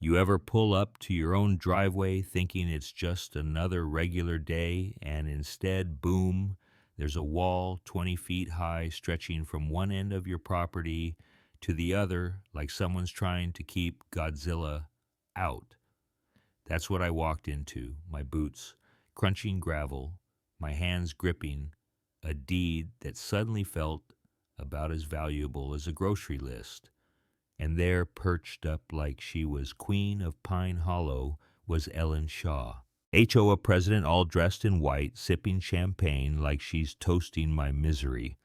You ever pull up to your own driveway thinking it's just another regular day, and instead, boom, there's a wall 20 feet high stretching from one end of your property to the other, like someone's trying to keep Godzilla out? That's what I walked into, my boots crunching gravel, my hands gripping a deed that suddenly felt about as valuable as a grocery list. And there, perched up like she was Queen of Pine Hollow, was Ellen Shaw, HOA president, all dressed in white, sipping champagne like she's toasting my misery.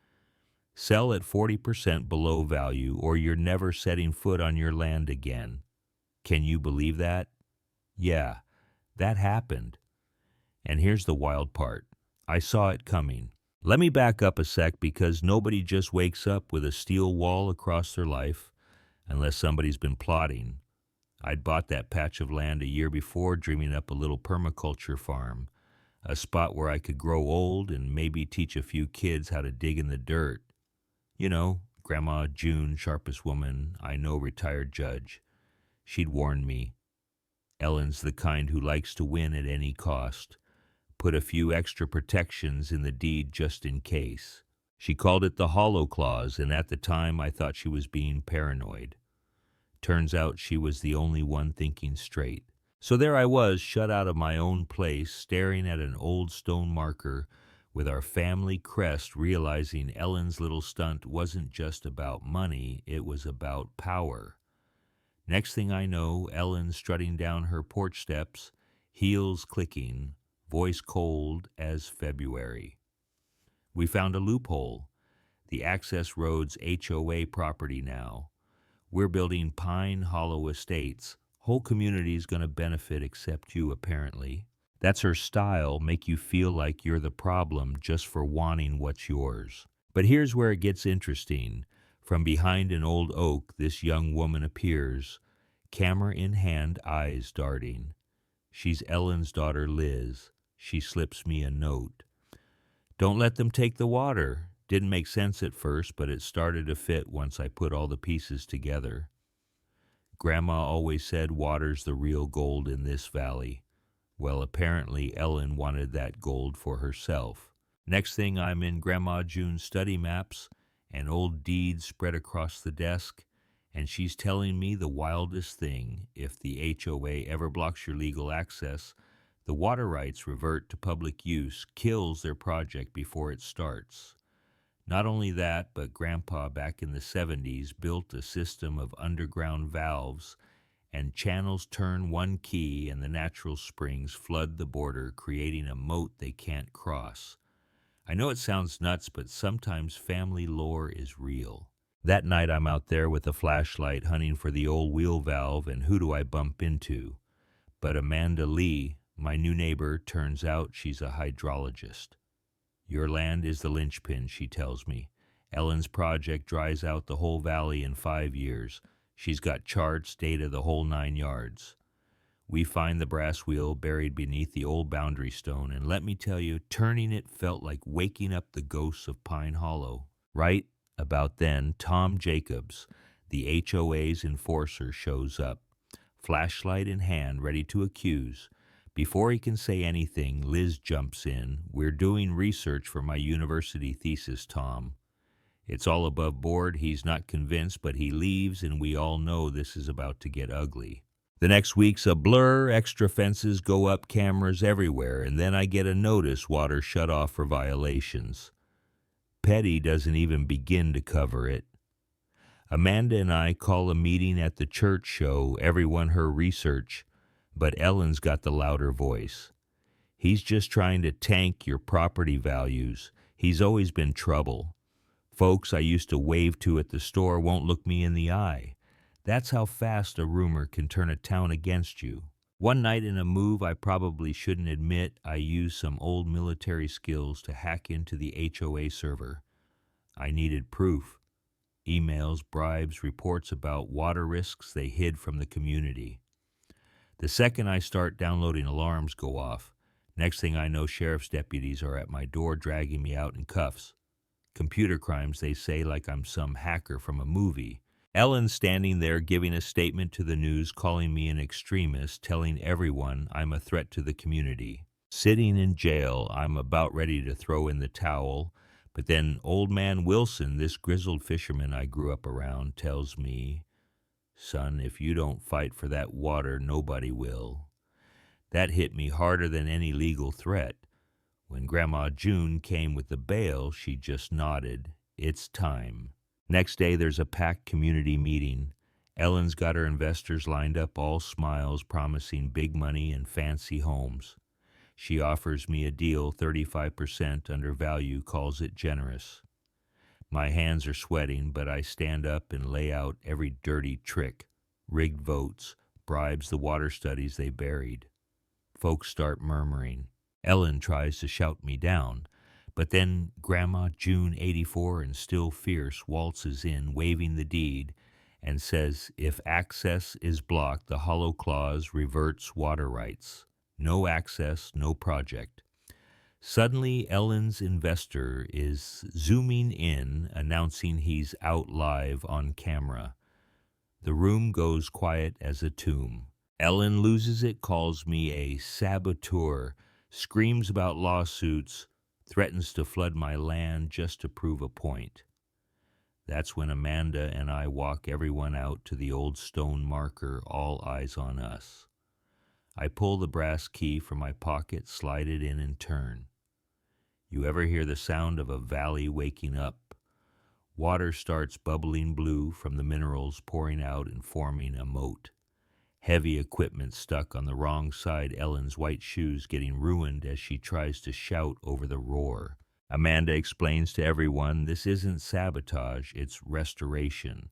Sell at 40% below value, or you're never setting foot on your land again. Can you believe that? Yeah, that happened. And here's the wild part. I saw it coming. Let me back up a sec, because nobody just wakes up with a steel wall across their life, unless somebody's been plotting. I'd bought that patch of land a year before, dreaming up a little permaculture farm, a spot where I could grow old and maybe teach a few kids how to dig in the dirt. You know, Grandma June, sharpest woman I know, retired judge. She'd warned me. Ellen's the kind who likes to win at any cost. Put a few extra protections in the deed just in case. She called it the hollow clause, and at the time I thought she was being paranoid. Turns out she was the only one thinking straight. So there I was, shut out of my own place, staring at an old stone marker with our family crest, realizing Ellen's little stunt wasn't just about money, it was about power. Next thing I know, Ellen strutting down her porch steps, heels clicking, voice cold as February. We found a loophole. The access road's HOA property now. We're building Pine Hollow Estates. Whole community's gonna benefit except you, apparently. That's her style, make you feel like you're the problem just for wanting what's yours. But here's where it gets interesting. From behind an old oak, this young woman appears, camera in hand, eyes darting. She's Ellen's daughter, Liz. She slips me a note. Don't let them take the water. Didn't make sense at first, but it started to fit once I put all the pieces together. Grandma always said water's the real gold in this valley. Well, apparently Ellen wanted that gold for herself. Next thing, I'm in Grandma June's study maps, and old deeds spread across the desk, and she's telling me the wildest thing. If the HOA ever blocks your legal access, the water rights revert to public use, kills their project before it starts. Not only that, but Grandpa back in the 70s built a system of underground valves, and channels turn one key and the natural springs flood the border, creating a moat they can't cross. I know it sounds nuts, but sometimes family lore is real. That night I'm out there with a flashlight hunting for the old wheel valve, and who do I bump into? But Amanda Lee, my new neighbor. Turns out she's a hydrologist. Your land is the linchpin, she tells me. Ellen's project dries out the whole valley in 5 years. She's got charts, data, the whole 9 yards. We find the brass wheel buried beneath the old boundary stone, and let me tell you, turning it felt like waking up the ghosts of Pine Hollow. Right about then, Tom Jacobs, the HOA's enforcer, shows up, flashlight in hand, ready to accuse. Before he can say anything, Liz jumps in. We're doing research for my university thesis, Tom. It's all above board. He's not convinced, but he leaves, and we all know this is about to get ugly. The next week's a blur, extra fences go up, cameras everywhere, and then I get a notice, water shut off for violations. Petty doesn't even begin to cover it. Amanda and I call a meeting at the church, show everyone her research, but Ellen's got the louder voice. He's just trying to tank your property values. He's always been trouble. Folks I used to wave to at the store won't look me in the eye. That's how fast a rumor can turn a town against you. One night in a move I probably shouldn't admit, I used some old military skills to hack into the HOA server. I needed proof. Emails, bribes, reports about water risks they hid from the community. The second I start downloading, alarms go off. Next thing I know, sheriff's deputies are at my door dragging me out in cuffs. Computer crimes, they say, like I'm some hacker from a movie. Ellen standing there giving a statement to the news, calling me an extremist, telling everyone I'm a threat to the community. Sitting in jail, I'm about ready to throw in the towel, but then old man Wilson, this grizzled fisherman I grew up around, tells me, "Son, if you don't fight for that water, nobody will." That hit me harder than any legal threat. When Grandma June came with the bail, she just nodded. It's time. Next day, there's a packed community meeting. Ellen's got her investors lined up, all smiles, promising big money and fancy homes. She offers me a deal 35% under value, calls it generous. My hands are sweating, but I stand up and lay out every dirty trick, rigged votes, bribes the water studies they buried. Folks start murmuring. Ellen tries to shout me down, but then Grandma June, 84 and still fierce, waltzes in, waving the deed, and says if access is blocked, the hollow clause reverts water rights. No access, no project. Suddenly, Ellen's investor is zooming in, announcing he's out live on camera. The room goes quiet as a tomb. Ellen loses it, calls me a saboteur, screams about lawsuits, threatens to flood my land just to prove a point. That's when Amanda and I walk everyone out to the old stone marker, all eyes on us. I pull the brass key from my pocket, slide it in, and turn. You ever hear the sound of a valley waking up? Water starts bubbling blue from the minerals pouring out and forming a moat. Heavy equipment stuck on the wrong side, Ellen's white shoes getting ruined as she tries to shout over the roar. Amanda explains to everyone this isn't sabotage, it's restoration.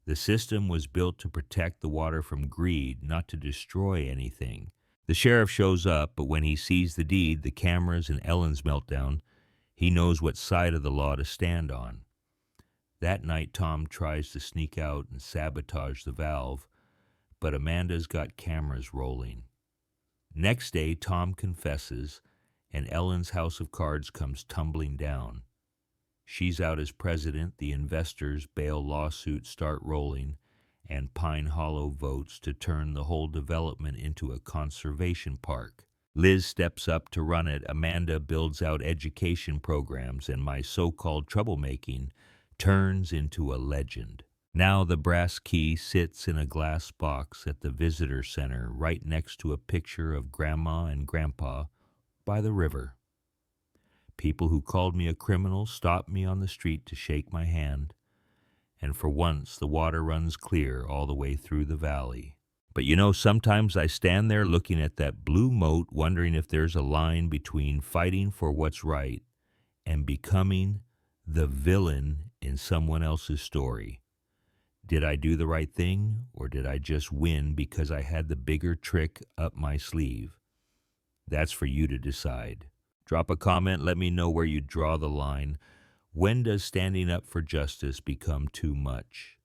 The system was built to protect the water from greed, not to destroy anything. The sheriff shows up, but when he sees the deed, the cameras, and Ellen's meltdown, he knows what side of the law to stand on. That night, Tom tries to sneak out and sabotage the valve, but Amanda's got cameras rolling. Next day, Tom confesses, and Ellen's house of cards comes tumbling down. She's out as president, the investors' bail lawsuits start rolling, and Pine Hollow votes to turn the whole development into a conservation park. Liz steps up to run it, Amanda builds out education programs, and my so-called troublemaking turns into a legend. Now the brass key sits in a glass box at the visitor center right next to a picture of Grandma and Grandpa by the river. People who called me a criminal stop me on the street to shake my hand, and for once the water runs clear all the way through the valley. But sometimes I stand there looking at that blue moat, wondering if there's a line between fighting for what's right and becoming the villain in someone else's story. Did I do the right thing, or did I just win because I had the bigger trick up my sleeve? That's for you to decide. Drop a comment, let me know where you draw the line. When does standing up for justice become too much?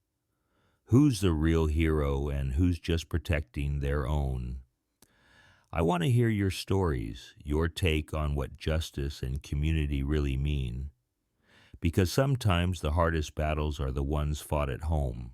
Who's the real hero and who's just protecting their own? I want to hear your stories, your take on what justice and community really mean. Because sometimes the hardest battles are the ones fought at home.